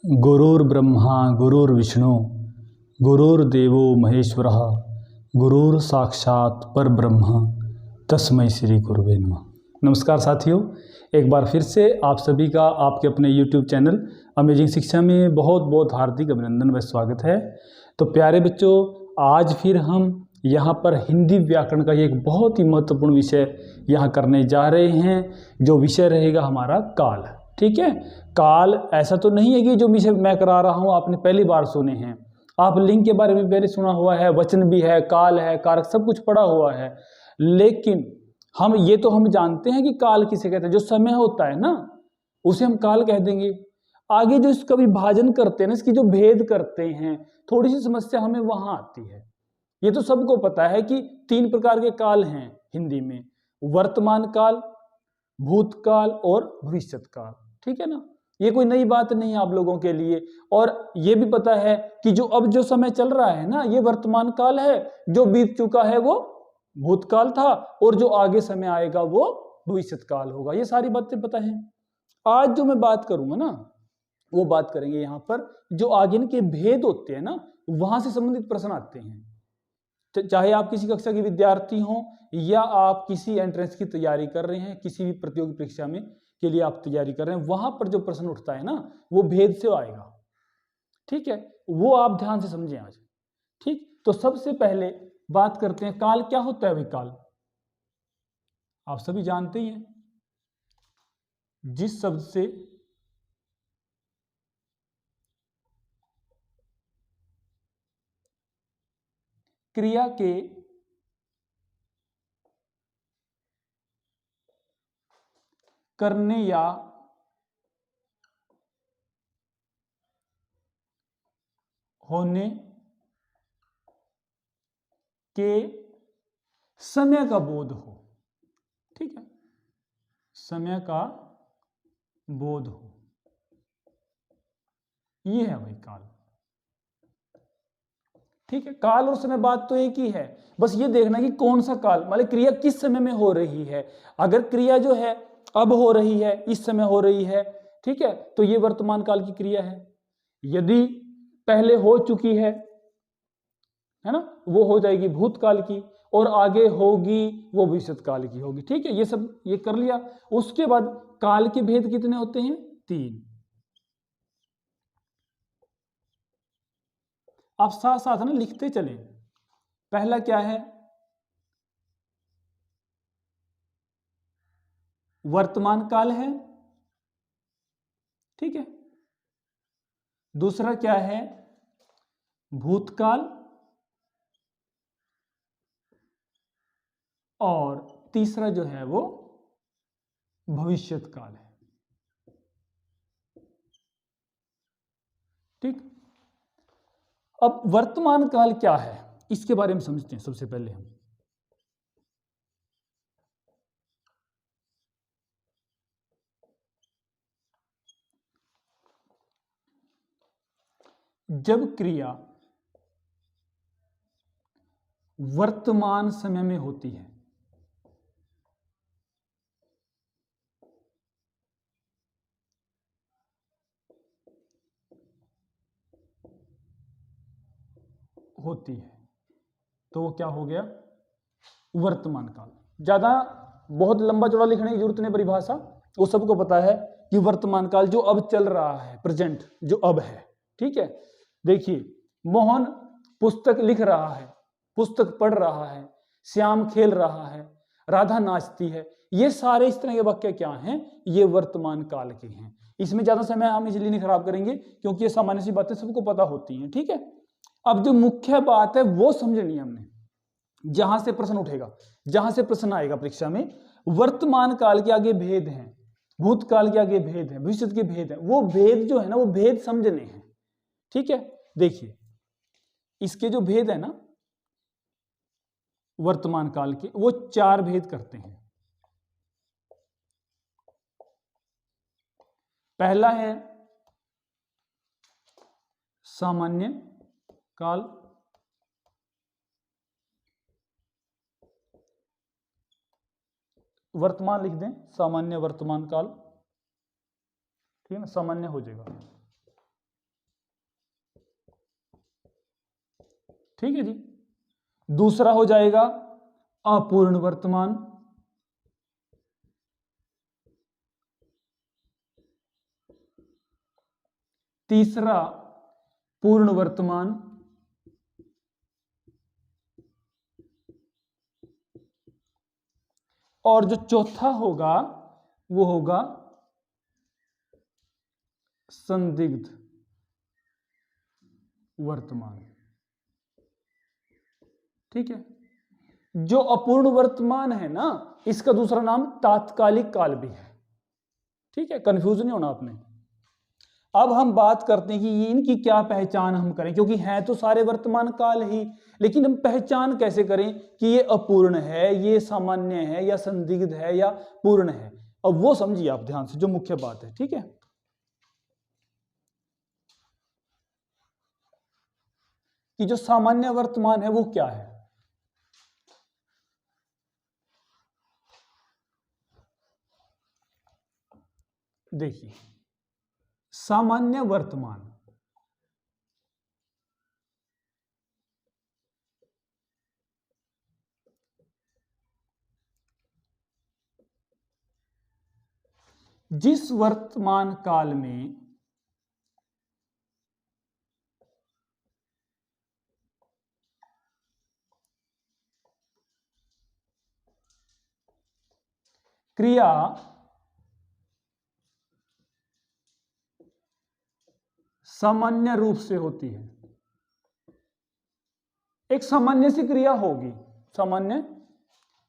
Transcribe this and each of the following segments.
गुरुर्ब्रह्मा गुरुर्विष्णु गुरुर्देवो महेश्वरः गुरुर साक्षात परब्रह्म तस्मै श्री गुरुवे नमः। नमस्कार साथियों, एक बार फिर से आप सभी का आपके अपने YouTube चैनल अमेजिंग शिक्षा में बहुत बहुत हार्दिक अभिनंदन व स्वागत है। तो प्यारे बच्चों, आज फिर हम यहाँ पर हिंदी व्याकरण का एक बहुत ही महत्वपूर्ण विषय यहाँ करने जा रहे हैं। जो विषय रहेगा हमारा काल। ठीक है, काल ऐसा तो नहीं है कि जो विषय मैं करा रहा हूँ आपने पहली बार सुने हैं। आप लिंग के बारे में पहले सुना हुआ है, वचन भी है, काल है, कारक सब कुछ पढ़ा हुआ है। लेकिन हम जानते हैं कि काल किसे कहते हैं। जो समय होता है ना उसे हम काल कह देंगे। आगे जो इसका विभाजन करते हैं ना, इसकी जो भेद करते हैं, थोड़ी सी समस्या हमें वहां आती है। ये तो सबको पता है कि 3 प्रकार के काल हैं हिंदी में, वर्तमान काल, भूतकाल और भविष्यत काल। ठीक है ना, ये कोई नई बात नहीं है आप लोगों के लिए। और ये भी पता है कि जो समय चल रहा है ना, ये वर्तमान काल है। जो बीत चुका है वो भूतकाल था और जो आगे समय आएगा वो भविष्यत काल होगा। ये सारी बातें पता है। आज जो मैं बात करूंगा ना, वो बात करेंगे यहाँ पर जो आगे के भेद होते हैं ना, वहां से संबंधित प्रश्न आते हैं। चाहे आप किसी कक्षा के विद्यार्थी हो या आप किसी एंट्रेंस की तैयारी कर रहे हैं, किसी भी प्रतियोगी परीक्षा में के लिए आप तैयारी कर रहे हैं, वहां पर जो प्रश्न उठता है ना, वो भेद से आएगा। ठीक है, वो आप ध्यान से समझें आज। ठीक, तो सबसे पहले बात करते हैं काल क्या होता है। काल आप सभी जानते ही हैं, जिस शब्द से क्रिया के करने या होने के समय का बोध हो। ठीक है, समय का बोध हो, ये है भाई काल। ठीक है, काल और समय बात तो एक ही है, बस ये देखना कि कौन सा काल, मतलब क्रिया किस समय में हो रही है। अगर क्रिया जो है अब हो रही है, इस समय हो रही है, ठीक है, तो ये वर्तमान काल की क्रिया है। यदि पहले हो चुकी है ना, वो हो जाएगी भूतकाल की, और आगे होगी वो भविष्यत काल की होगी। ठीक है, ये सब ये कर लिया। उसके बाद काल के भेद कितने होते हैं? 3। आप साथ साथ ना लिखते चलें। पहला क्या है? वर्तमान काल है। ठीक है, दूसरा क्या है? भूतकाल, और तीसरा जो है वो भविष्यत काल है। ठीक, अब वर्तमान काल क्या है इसके बारे में समझते हैं। सबसे पहले हम जब क्रिया वर्तमान समय में होती है, तो वो क्या हो गया? वर्तमान काल। ज्यादा बहुत लंबा चौड़ा लिखने की जरूरत नहीं, परिभाषा वो सबको पता है कि वर्तमान काल जो अब चल रहा है, प्रेजेंट जो अब है। ठीक है, देखिए, मोहन पुस्तक लिख रहा है, पुस्तक पढ़ रहा है, श्याम खेल रहा है, राधा नाचती है। ये सारे इस तरह के वाक्य क्या हैं? ये वर्तमान काल के हैं। इसमें ज्यादा समय हम इसलिए नहीं खराब करेंगे क्योंकि ये सामान्य सी बातें सबको पता होती हैं। ठीक है, अब जो मुख्य बात है वो समझनी है हमने। जहां से प्रश्न उठेगा, जहां से प्रश्न आएगा परीक्षा में, वर्तमान काल के आगे भेद हैं, भूतकाल के आगे भेद है, भविष्य के भेद है। वो भेद जो है ना, वो भेद समझने हैं। ठीक है, देखिए, इसके जो भेद है ना वर्तमान काल के, वो 4 भेद करते हैं। पहला है सामान्य काल, वर्तमान लिख दें, सामान्य वर्तमान काल। ठीक है ना, सामान्य हो जाएगा। ठीक है जी। दूसरा हो जाएगा अपूर्ण वर्तमान, तीसरा पूर्ण वर्तमान, और जो चौथा होगा वो होगा संदिग्ध वर्तमान। ठीक है। जो अपूर्ण वर्तमान है ना, इसका दूसरा नाम तात्कालिक काल भी है। ठीक है, कंफ्यूज नहीं होना आपने। अब हम बात करते हैं कि इनकी क्या पहचान हम करें, क्योंकि हैं तो सारे वर्तमान काल ही, लेकिन हम पहचान कैसे करें कि ये अपूर्ण है, ये सामान्य है, या संदिग्ध है, या पूर्ण है। अब वो समझिए आप ध्यान से, जो मुख्य बात है। ठीक है, कि जो सामान्य वर्तमान है वो क्या है। देखिए, सामान्य वर्तमान जिस वर्तमान काल में क्रिया सामान्य रूप से होती है, एक सामान्य सी क्रिया होगी, सामान्य,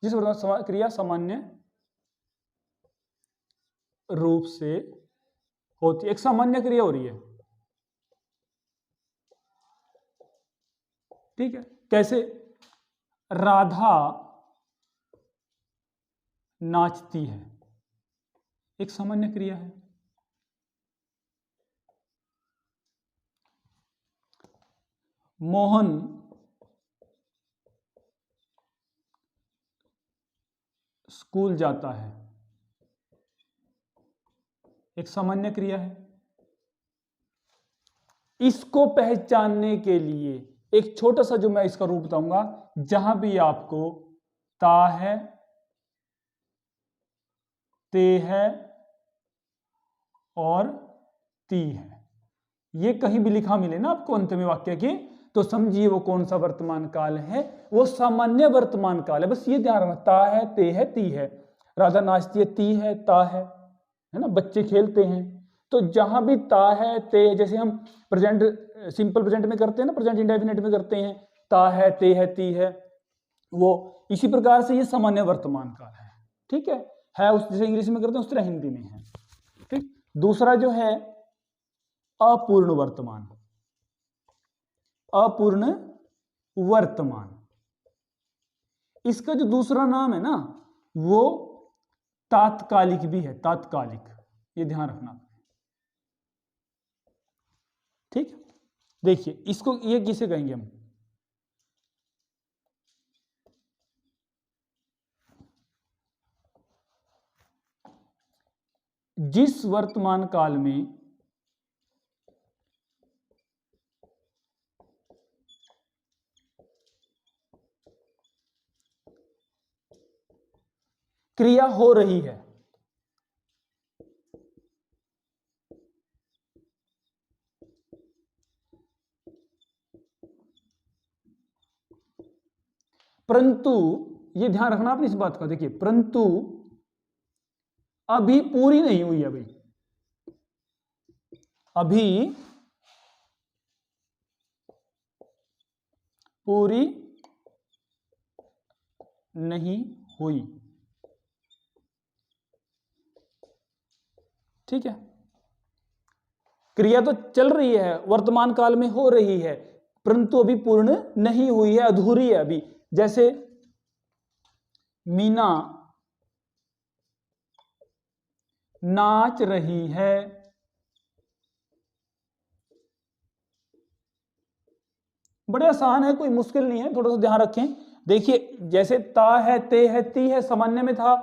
जिस क्रिया सामान्य रूप से होती है, एक सामान्य क्रिया हो रही है। ठीक है, कैसे? राधा नाचती है, एक सामान्य क्रिया है। मोहन स्कूल जाता है, एक सामान्य क्रिया है। इसको पहचानने के लिए एक छोटा सा जो मैं इसका रूप बताऊंगा, जहां भी आपको ता है, ते है और ती है, ये कहीं भी लिखा मिले ना आपको अंत में वाक्य के, तो समझिए वो कौन सा वर्तमान काल है, वो सामान्य वर्तमान काल है। बस ये ध्यान रखना, ता है, ते है, ती है, राधा नाचती है, ती है, ता है ना, बच्चे खेलते हैं। तो जहां भी ता है, ते, जैसे हम प्रेजेंट सिंपल प्रेजेंट में करते हैं ना, प्रेजेंट इंडेफिनिट में करते हैं, ता है, ते है, ती है, वो इसी प्रकार से ये सामान्य वर्तमान काल है। ठीक है उस जैसे इंग्लिश में करते हैं उस तरह हिंदी में है। ठीक, दूसरा जो है अपूर्ण वर्तमान, अपूर्ण वर्तमान, इसका जो दूसरा नाम है ना वो तात्कालिक भी है, तात्कालिक, ये ध्यान रखना। ठीक, देखिए इसको ये किसे कहेंगे हम, जिस वर्तमान काल में क्रिया हो रही है, परंतु ये ध्यान रखना आपने इस बात का, देखिए परंतु अभी पूरी नहीं हुई है, अभी पूरी नहीं हुई। ठीक है, क्रिया तो चल रही है, वर्तमान काल में हो रही है, परंतु अभी पूर्ण नहीं हुई है, अधूरी है अभी। जैसे मीना नाच रही है, बड़े आसान है, कोई मुश्किल नहीं है, थोड़ा सा ध्यान रखें। देखिए जैसे ता है, ते है, ती है सामान्य में था,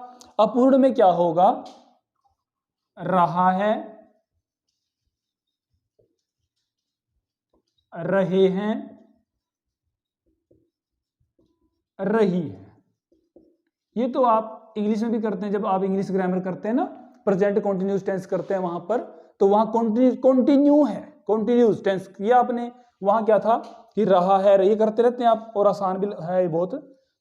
अपूर्ण में क्या होगा, रहा है, रहे हैं, रही है। ये तो आप इंग्लिश में भी करते हैं, जब आप इंग्लिश ग्रामर करते हैं ना, प्रेजेंट कॉन्टिन्यूस टेंस करते हैं वहां पर, तो वहां कॉन्टिन्यू है, कॉन्टिन्यूस टेंस किया आपने। वहां क्या था कि रहा है, ये करते रहते हैं आप, और आसान भी है बहुत,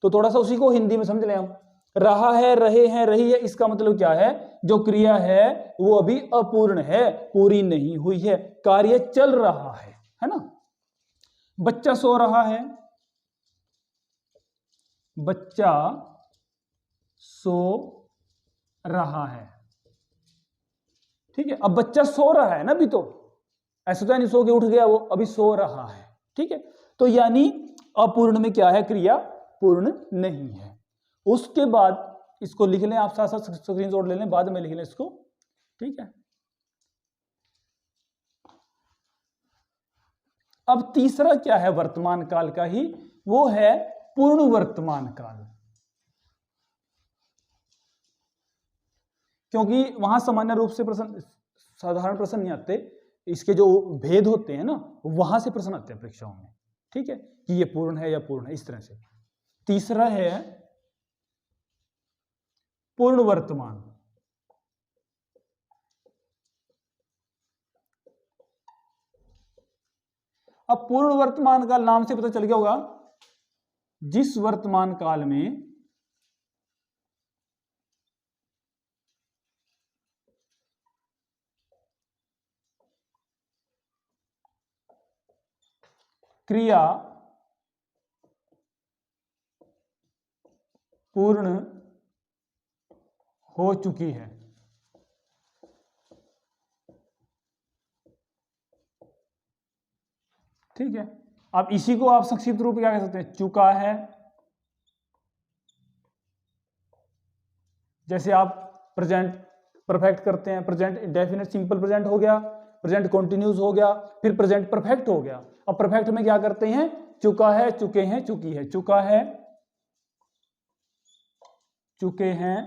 तो थोड़ा सा उसी को हिंदी में समझ लें हम। रहा है, रहे हैं, रही है, इसका मतलब क्या है, जो क्रिया है वो अभी अपूर्ण है, पूरी नहीं हुई है, कार्य चल रहा है ना। बच्चा सो रहा है, बच्चा सो रहा है, ठीक है। अब बच्चा सो रहा है ना, अभी तो ऐसा तो नहीं सो के उठ गया वो, अभी सो रहा है, ठीक है। तो यानी अपूर्ण में क्या है, क्रिया पूर्ण नहीं है। उसके बाद इसको लिख लें आप, साथ साथ स्क्रीनशॉट ले लें, बाद में लिख लें इसको, ठीक है। अब तीसरा क्या है वर्तमान काल का ही, वो है पूर्ण वर्तमान काल। क्योंकि वहां सामान्य रूप से प्रश्न, साधारण प्रश्न नहीं आते, इसके जो भेद होते हैं ना, वहां से प्रश्न आते हैं परीक्षाओं में, ठीक है, कि ये पूर्ण है या पूर्ण है, इस तरह से। तीसरा है पूर्ण वर्तमान। अब पूर्ण वर्तमान काल नाम से पता चल गया होगा, जिस वर्तमान काल में क्रिया पूर्ण हो चुकी है, ठीक है। अब इसी को आप संक्षिप्त रूप क्या कह सकते हैं, चुका है। जैसे आप प्रेजेंट परफेक्ट करते हैं, प्रेजेंट इंडेफिनिट सिंपल प्रेजेंट हो गया, प्रेजेंट कॉन्टिन्यूस हो गया, फिर प्रेजेंट परफेक्ट हो गया। अब परफेक्ट में क्या करते हैं, चुका है, चुके हैं, चुकी है, चुका है, चुके हैं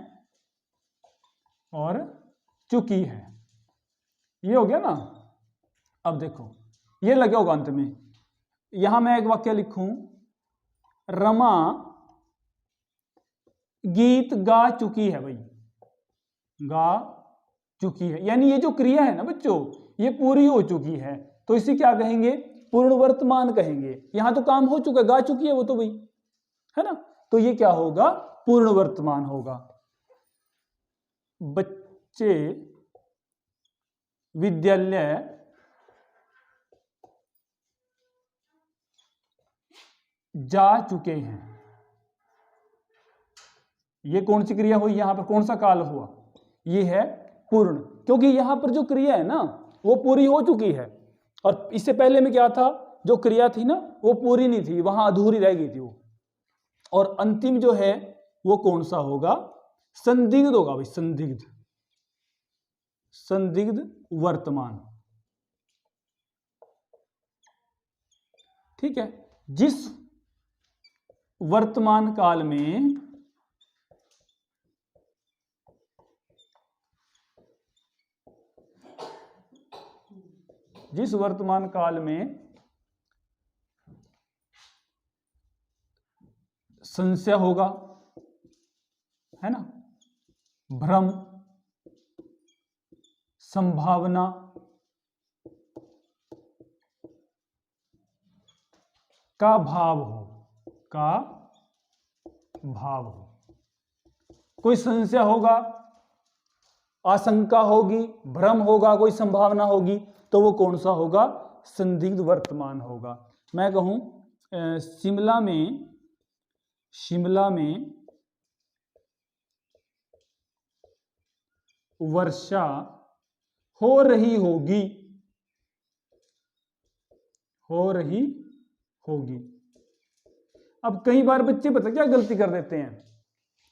और चुकी है, ये हो गया ना। अब देखो ये लगे होगा अंत में, यहां मैं एक वाक्य लिखूं, रमा गीत गा चुकी है, भाई गा चुकी है, यानी ये जो क्रिया है ना बच्चों, ये पूरी हो चुकी है, तो इसे क्या कहेंगे, पूर्ण वर्तमान कहेंगे। यहां तो काम हो चुका है, गा चुकी है वो तो भाई, है ना, तो ये क्या होगा, पूर्ण वर्तमान होगा। बच्चे विद्यालय जा चुके हैं, ये कौन सी क्रिया हुई, यहां पर कौन सा काल हुआ, ये है पूर्ण, क्योंकि यहां पर जो क्रिया है ना वो पूरी हो चुकी है, और इससे पहले में क्या था, जो क्रिया थी ना वो पूरी नहीं थी, वहां अधूरी रह गई थी वो। और अंतिम जो है वो कौन सा होगा, संदिग्ध होगा भाई, संदिग्ध, संदिग्ध वर्तमान, ठीक है। जिस वर्तमान काल में संशय होगा, है ना, भ्रम, संभावना, का भाव हो, कोई संशय होगा, आशंका होगी, भ्रम होगा, कोई संभावना होगी, तो वो कौन सा होगा, संदिग्ध वर्तमान होगा। मैं कहूं शिमला में वर्षा हो रही होगी। अब कई बार बच्चे पता क्या गलती कर देते हैं,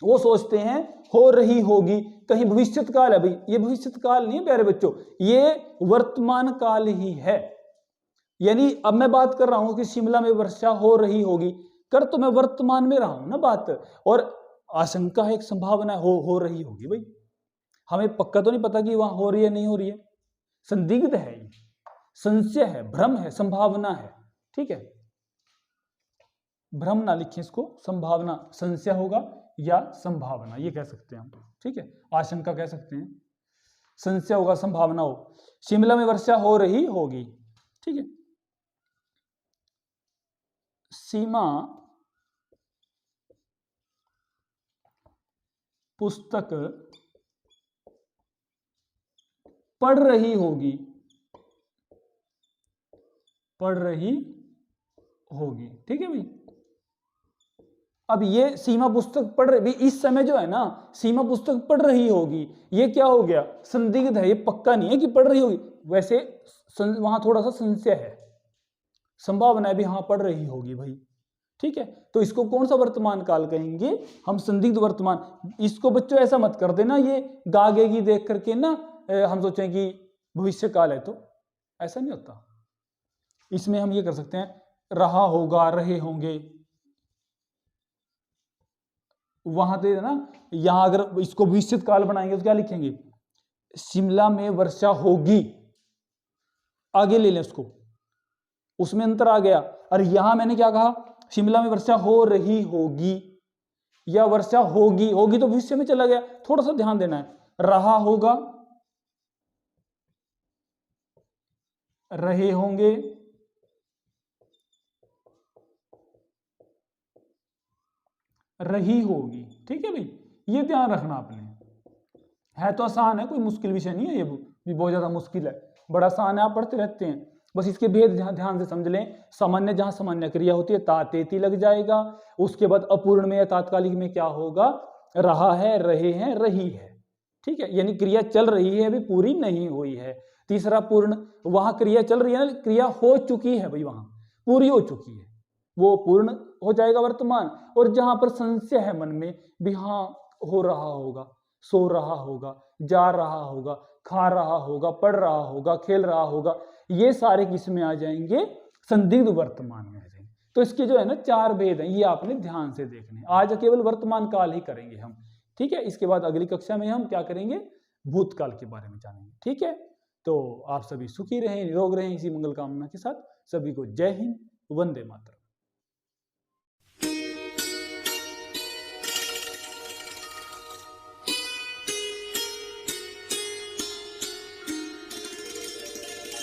वो सोचते हैं हो रही होगी, कहीं भविष्यत काल है, भाई ये भविष्यत काल नहीं है प्यारे बच्चों, ये वर्तमान काल ही है। यानी अब मैं बात कर रहा हूं कि शिमला में वर्षा हो रही होगी, कर तो मैं वर्तमान में रहा हूं ना बात, और आशंका है, एक संभावना हो रही होगी, भाई हमें पक्का तो नहीं पता कि वहां हो रही है नहीं हो रही है, संदिग्ध है, संशय है, भ्रम है, संभावना है, ठीक है। भ्रम ना लिखें इसको, संभावना, संशय होगा या संभावना, ये कह सकते हैं हम, ठीक है, आशंका कह सकते हैं, संशय होगा, संभावना हो। शिमला में वर्षा हो रही होगी, ठीक है। सीमा पुस्तक पढ़ रही होगी, पढ़ रही होगी, ठीक है भाई। अब ये सीमा पुस्तक पढ़ रही, इस समय जो है ना सीमा पुस्तक पढ़ रही होगी, ये क्या हो गया, संदिग्ध है, ये पक्का नहीं है कि पढ़ रही होगी, वैसे वहां थोड़ा सा संशय है, संभावना है भी हाँ पढ़ रही होगी भाई, ठीक है। तो इसको कौन सा वर्तमान काल कहेंगे हम, संदिग्ध वर्तमान। इसको बच्चों ऐसा मत कर देना ये गागेगी देख करके ना हम सोचें कि भविष्य काल है, तो ऐसा नहीं होता। इसमें हम ये कर सकते हैं, रहा होगा, रहे होंगे, वहां पे ना, यहां अगर इसको भविष्य काल बनाएंगे तो क्या लिखेंगे, शिमला में वर्षा होगी, आगे ले लें उसको, उसमें अंतर आ गया। और यहां मैंने क्या कहा, शिमला में वर्षा हो रही होगी या वर्षा होगी, होगी तो भविष्य में चला गया, थोड़ा सा ध्यान देना है। रहा होगा, रहे होंगे, रही होगी, ठीक है भाई, ये ध्यान रखना आपने। है तो आसान है, कोई मुश्किल विषय नहीं है, ये भी बहुत ज्यादा मुश्किल है, बड़ा आसान है, आप पढ़ते रहते हैं, बस इसके भेद ध्यान से समझ लें। सामान्य, जहां सामान्य क्रिया होती है ता तेती लग जाएगा, उसके बाद अपूर्ण में या तात्कालिक में क्या होगा, रहा है, रहे हैं, रही है, ठीक है, यानी क्रिया चल रही है, अभी पूरी नहीं हुई है। तीसरा पूर्ण, वहां क्रिया चल रही है ना, क्रिया हो चुकी है भाई, वहां पूरी हो चुकी है, वो पूर्ण हो जाएगा वर्तमान। और जहां पर संशय है मन में भी, हाँ हो रहा होगा, सो रहा होगा, जा रहा होगा, खा रहा होगा, पढ़ रहा होगा, खेल रहा होगा, ये सारे किस में आ जाएंगे, संदिग्ध वर्तमान में आ जाएंगे। तो इसके जो है ना 4 भेद हैं, ये आपने ध्यान से देखने। आज केवल वर्तमान काल ही करेंगे हम, ठीक है। इसके बाद अगली कक्षा में हम क्या करेंगे, भूतकाल के बारे में जानेंगे, ठीक है। तो आप सभी सुखी रहें, निरोग रहें, इसी मंगल कामना के साथ सभी को जय हिंद, वंदे मातरम।